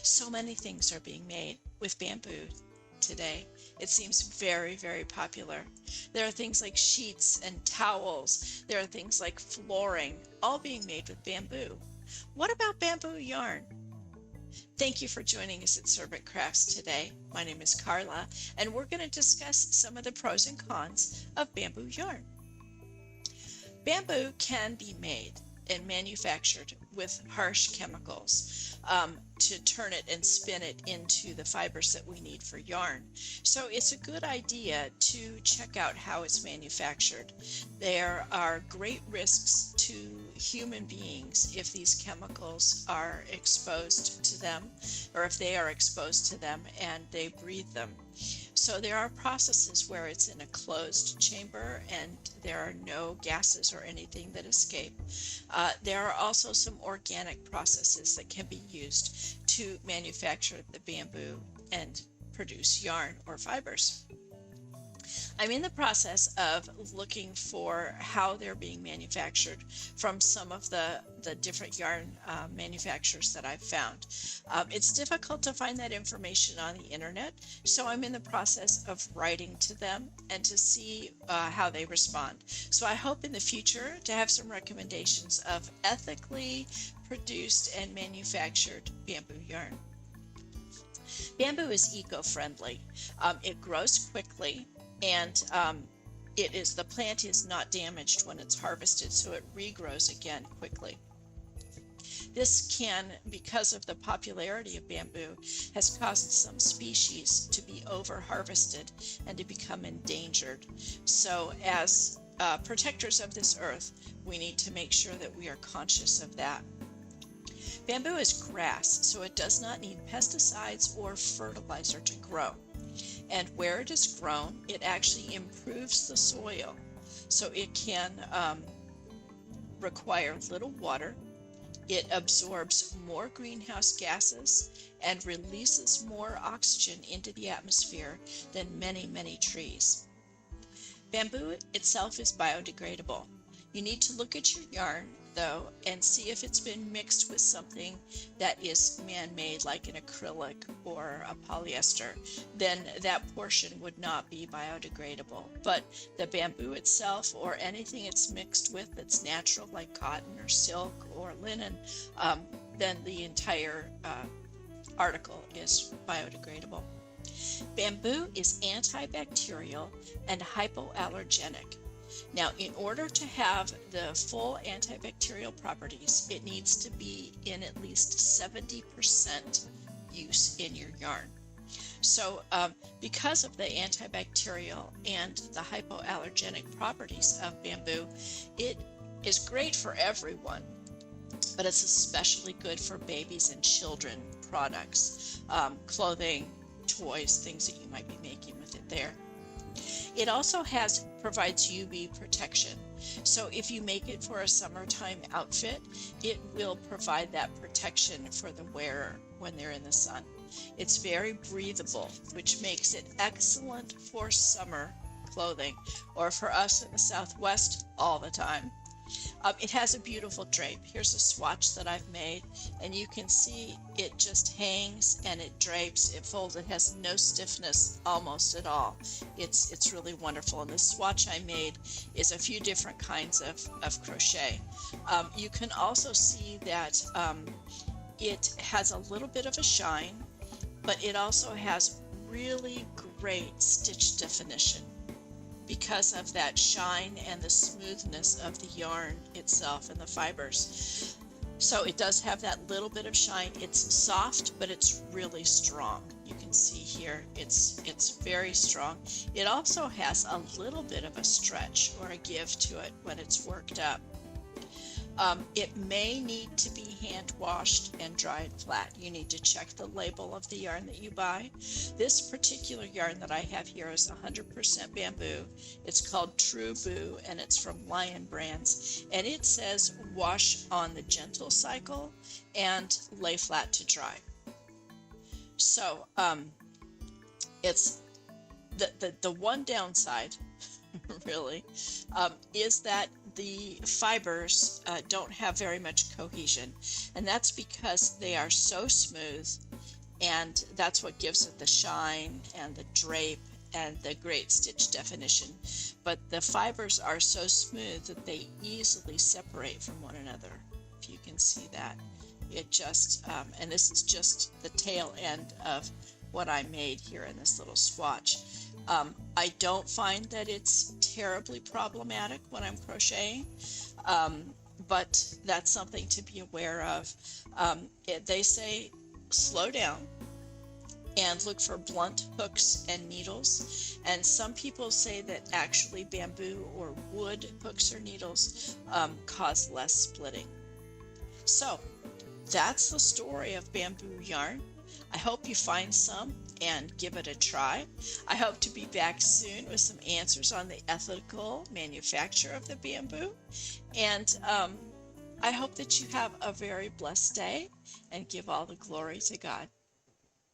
So many things are being made with bamboo today. It seems very, very popular. There are things like sheets and towels. There are things like flooring, all being made with bamboo. What about bamboo yarn? Thank you for joining us at Servant Crafts today. My name is Carla, and we're going to discuss some of the pros and cons of bamboo yarn. Bamboo can be made and manufactured with harsh chemicals to turn it and spin it into the fibers that we need for yarn. So it's a good idea to check out how it's manufactured. There are great risks to human beings if these chemicals are exposed to them, or if they are exposed to them and they breathe them. So there are processes where it's in a closed chamber and there are no gases or anything that escape. There are also some organic processes that can be used to manufacture the bamboo and produce yarn or fibers. I'm in the process of looking for how they're being manufactured from some of the different yarn manufacturers that I've found. It's difficult to find that information on the internet, so I'm in the process of writing to them and to see how they respond. So I hope in the future to have some recommendations of ethically produced and manufactured bamboo yarn. Bamboo is eco-friendly. It grows quickly, and the plant is not damaged when it's harvested, so it regrows again quickly. This can, because of the popularity of bamboo, has caused some species to be over-harvested and to become endangered. So as protectors of this earth, we need to make sure that we are conscious of that. Bamboo is grass, so it does not need pesticides or fertilizer to grow. And where it is grown, it actually improves the soil. So it can require little water. It absorbs more greenhouse gases and releases more oxygen into the atmosphere than many, many trees. Bamboo itself is biodegradable. You need to look at your yarn, though, and see if it's been mixed with something that is man-made, like an acrylic or a polyester. Then that portion would not be biodegradable. But the bamboo itself, or anything it's mixed with that's natural, like cotton or silk or linen, then the entire article is biodegradable. Bamboo is antibacterial and hypoallergenic. Now, in order to have the full antibacterial properties, it needs to be in at least 70% use in your yarn. So because of the antibacterial and the hypoallergenic properties of bamboo, it is great for everyone, but it's especially good for babies and children products, clothing, toys, things that you might be making with it there. It also provides UV protection. So if you make it for a summertime outfit, it will provide that protection for the wearer when they're in the sun. It's very breathable, which makes it excellent for summer clothing, or for us in the Southwest, all the time. It has a beautiful drape. Here's a swatch that I've made, and you can see it just hangs and it drapes, it folds, it has no stiffness almost at all. It's really wonderful. And the swatch I made is a few different kinds of crochet. You can also see that it has a little bit of a shine, but it also has really great stitch definition because of that shine and the smoothness of the yarn itself and the fibers. So it does have that little bit of shine. It's soft, but it's really strong. You can see here, it's very strong. It also has a little bit of a stretch or a give to it when it's worked up. It may need to be hand washed and dried flat. You need to check the label of the yarn that you buy. This particular yarn that I have here is 100% bamboo. It's called True Boo, and it's from Lion Brands. And it says wash on the gentle cycle and lay flat to dry. So it's the one downside really, is that the fibers don't have very much cohesion, and that's because they are so smooth, and that's what gives it the shine and the drape and the great stitch definition. But the fibers are so smooth that they easily separate from one another, if you can see that. It just, and this is just the tail end of what I made here in this little swatch. I don't find that it's terribly problematic when I'm crocheting, but that's something to be aware of. They say slow down and look for blunt hooks and needles, and some people say that actually bamboo or wood hooks or needles cause less splitting. So that's the story of bamboo yarn. I hope you find some and give it a try. I hope to be back soon with some answers on the ethical manufacture of the bamboo. And I hope that you have a very blessed day and give all the glory to God.